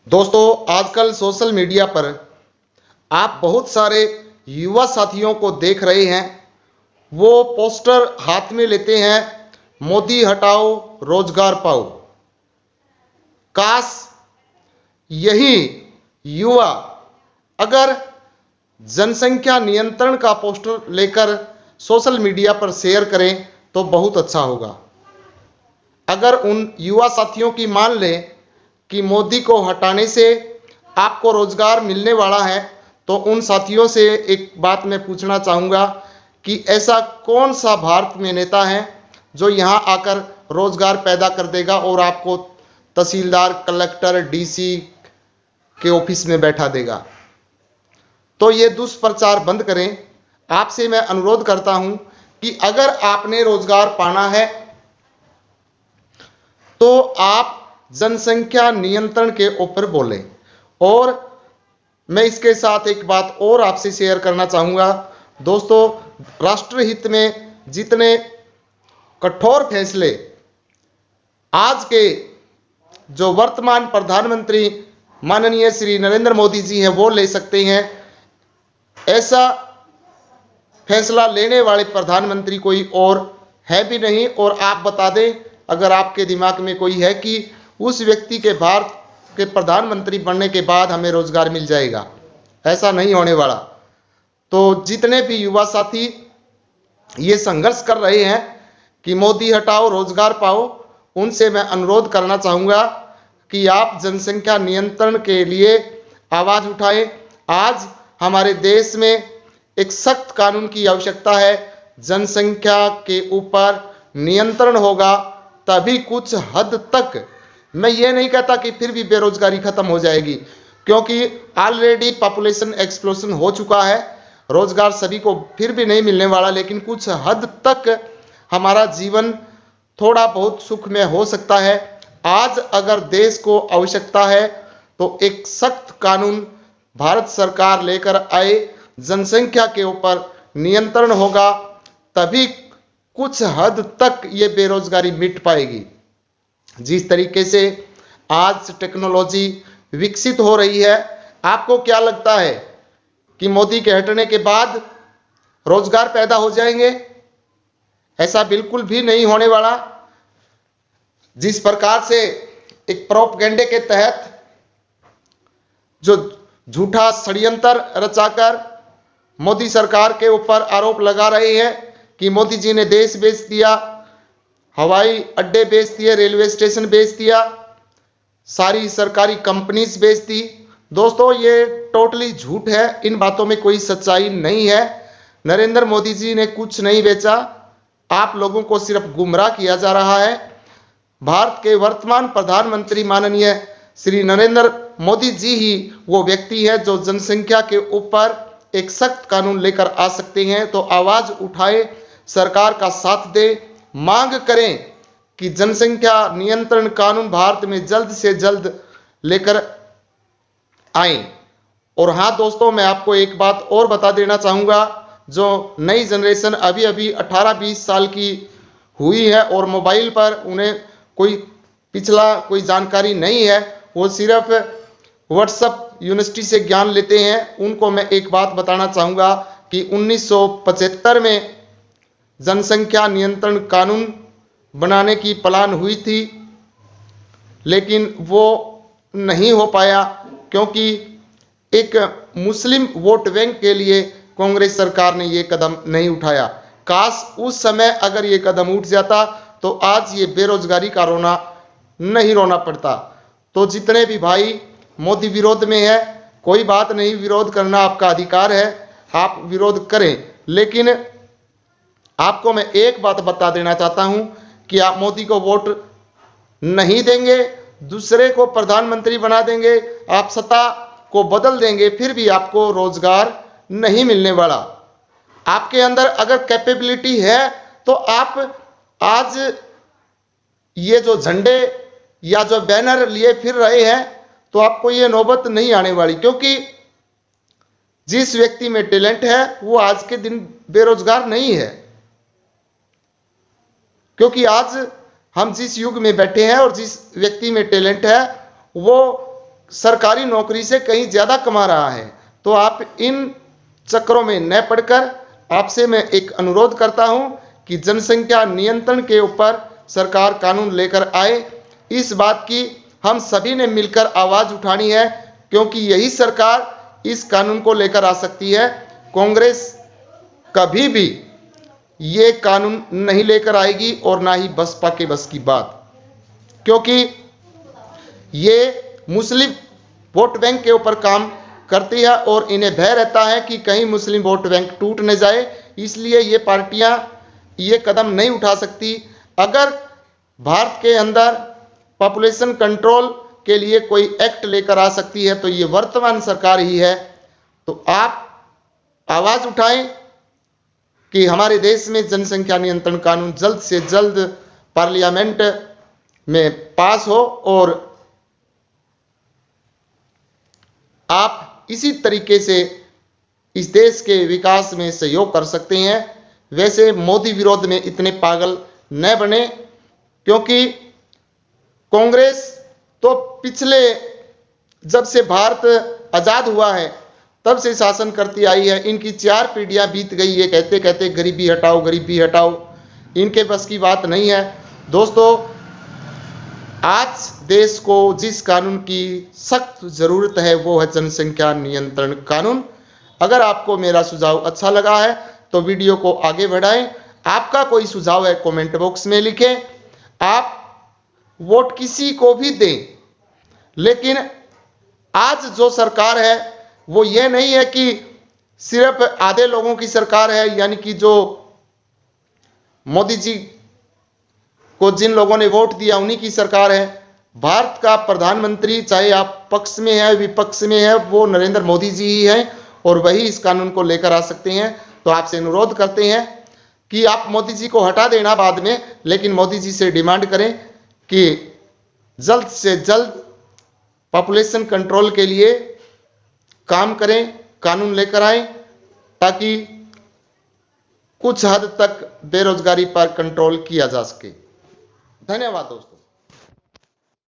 दोस्तों, आजकल social media पर आप बहुत सारे युवा साथियों को देख रहे हैं। वो पोस्टर हाथ में लेते हैं, मोदी हटाओ रोजगार पाओ। काश यही युवा अगर जनसंख्या नियंत्रण का पोस्टर लेकर सोशल मीडिया पर शेयर करें तो बहुत अच्छा होगा। अगर उन युवा साथियों की मान लें कि मोदी को हटाने से आपको रोजगार मिलने वाला है, तो उन साथियों से एक बात मैं पूछना चाहूँगा कि ऐसा कौन सा भारत में नेता है जो यहाँ आकर रोजगार पैदा कर देगा और आपको तहसीलदार, कलेक्टर, डीसी के ऑफिस में बैठा देगा। तो ये दुष्प्रचार बंद करें। आपसे मैं अनुरोध करता हूं कि अगर आपने रोजगार पाना है तो आप जनसंख्या नियंत्रण के ऊपर बोलें। और मैं इसके साथ एक बात और आपसे शेयर करना चाहूँगा। दोस्तों, राष्ट्रहित में जितने कठोर फैसले आज के जो वर्तमान प्रधानमंत्री माननीय श्री नरेंद्र मोदी जी हैं वो ले सकते हैं, ऐसा फैसला लेने वाले प्रधानमंत्री कोई और है भी नहीं। और आप बता दें, अगर आपके दिमाग में कोई है कि उस व्यक्ति के भारत के प्रधानमंत्री बनने के बाद हमें रोजगार मिल जाएगा, ऐसा नहीं होने वाला। तो जितने भी युवा साथी ये संघर्ष कर रहे हैं कि मोदी हटाओ रोजगार पाओ, उनसे मैं अनुरोध करना चाहूँगा कि आप जनसंख्या नियंत्रण के लिए आवाज़ उठाएं। आज हमारे देश में एक सख्त कानून की आवश्यकता है। जनसंख्या के ऊपर नियंत्रण होगा तभी कुछ हद तक, मैं ये नहीं कहता कि फिर भी बेरोजगारी खत्म हो जाएगी, क्योंकि ऑलरेडी पॉपुलेशन एक्सप्लोजन हो चुका है। रोजगार सभी को फिर भी नहीं मिलने वाला, लेकिन कुछ हद तक हमारा जीवन थोड़ा बहुत सुखमय हो सकता है। आज अगर देश को आवश्यकता है तो एक सख्त कानून भारत सरकार लेकर आए, जनसंख्या के ऊपर नियंत्रण होगा तभी कुछ हद तक ये बेरोजगारी मिट पाएगी। जिस तरीके से आज टेक्नोलॉजी विकसित हो रही है, आपको क्या लगता है कि मोदी के हटने के बाद रोजगार पैदा हो जाएंगे? ऐसा बिल्कुल भी नहीं होने वाला। जिस प्रकार से एक प्रोपगेंडे के तहत जो झूठा षड्यंत्र रचाकर मोदी सरकार के ऊपर आरोप लगा रहे हैं कि मोदी जी ने देश बेच दिया, हवाई अड्डे बेच दिए, रेलवे स्टेशन बेच दिया, सारी सरकारी कंपनीज बेच दी। दोस्तों, ये टोटली झूठ है, इन बातों में कोई सच्चाई नहीं है। नरेंद्र मोदी जी ने कुछ नहीं बेचा, आप लोगों को सिर्फ गुमराह किया जा रहा है। भारत के वर्तमान प्रधानमंत्री माननीय श्री नरेंद्र मोदी जी ही वो व्यक्ति है जो जनसंख्या के ऊपर एक सख्त कानून लेकर आ सकते हैं। तो आवाज उठाए, सरकार का साथ दे, मांग करें कि जनसंख्या नियंत्रण कानून भारत में जल्द से जल्द लेकर आए। और हाँ दोस्तों, मैं आपको एक बात और बता देना चाहूँगा, जो नई जनरेशन अभी अभी 18-20 साल की हुई है और मोबाइल पर उन्हें कोई पिछला कोई जानकारी नहीं है, वो सिर्फ व्हाट्सएप यूनिवर्सिटी से ज्ञान लेते हैं, उनको मैं एक बात बताना चाहूँगा कि 1975 में जनसंख्या नियंत्रण कानून बनाने की प्लान हुई थी, लेकिन वो नहीं हो पाया क्योंकि एक मुस्लिम वोट बैंक के लिए कांग्रेस सरकार ने ये कदम नहीं उठाया। काश उस समय अगर ये कदम उठ जाता तो आज ये बेरोजगारी का रोना नहीं रोना पड़ता। तो जितने भी भाई मोदी विरोध में है, कोई बात नहीं, विरोध करना आपका अधिकार है, आप विरोध करें। लेकिन आपको मैं एक बात बता देना चाहता हूं कि आप मोदी को वोट नहीं देंगे, दूसरे को प्रधानमंत्री बना देंगे, आप सत्ता को बदल देंगे, फिर भी आपको रोजगार नहीं मिलने वाला। आपके अंदर अगर कैपेबिलिटी है तो आप आज ये जो झंडे या जो बैनर लिए फिर रहे हैं तो आपको ये नौबत नहीं आने वाली, क्योंकि जिस व्यक्ति में टैलेंट है वो आज के दिन बेरोजगार नहीं है। क्योंकि आज हम जिस युग में बैठे हैं और जिस व्यक्ति में टैलेंट है वो सरकारी नौकरी से कहीं ज्यादा कमा रहा है। तो आप इन चक्रों में न पड़कर आपसे मैं एक अनुरोध करता हूं कि जनसंख्या नियंत्रण के ऊपर सरकार कानून लेकर आए। इस बात की हम सभी ने मिलकर आवाज उठानी है, क्योंकि यही सरकार इस कानून को लेकर आ सकती है। कांग्रेस कभी भी ये कानून नहीं लेकर आएगी और ना ही बसपा के बस की बात, क्योंकि ये मुस्लिम वोट बैंक के ऊपर काम करती है और इन्हें भय रहता है कि कहीं मुस्लिम वोट बैंक टूट न जाए, इसलिए ये पार्टियां ये कदम नहीं उठा सकती। अगर भारत के अंदर पॉपुलेशन कंट्रोल के लिए कोई एक्ट लेकर आ सकती है तो ये वर्तमान सरकार ही है। तो आप आवाज उठाएं कि हमारे देश में जनसंख्या नियंत्रण कानून जल्द से जल्द पार्लियामेंट में पास हो और आप इसी तरीके से इस देश के विकास में सहयोग कर सकते हैं। वैसे मोदी विरोध में इतने पागल न बने, क्योंकि कांग्रेस तो पिछले जब से भारत आजाद हुआ है तब से शासन करती आई है। इनकी 4 पीढ़ियां बीत गई ये कहते कहते गरीबी हटाओ गरीबी हटाओ, इनके बस की बात नहीं है। दोस्तों, आज देश को जिस कानून की सख्त जरूरत है वो है जनसंख्या नियंत्रण कानून। अगर आपको मेरा सुझाव अच्छा लगा है तो वीडियो को आगे बढ़ाएं। आपका कोई सुझाव है कमेंट बॉक्स में लिखें। आप वोट किसी को भी दें, लेकिन आज जो सरकार है वो ये नहीं है कि सिर्फ आधे लोगों की सरकार है, यानी कि जो मोदी जी को जिन लोगों ने वोट दिया उन्हीं की सरकार है। भारत का प्रधानमंत्री, चाहे आप पक्ष में है विपक्ष में है, वो नरेंद्र मोदी जी ही हैं और वही इस कानून को लेकर आ सकते हैं। तो आपसे अनुरोध करते हैं कि आप मोदी जी को हटा देना बाद में, लेकिन मोदी जी से डिमांड करें कि जल्द से जल्द पॉपुलेशन कंट्रोल के लिए काम करें, कानून लेकर आएं, ताकि कुछ हद तक बेरोजगारी पर कंट्रोल किया जा सके। धन्यवाद दोस्तों।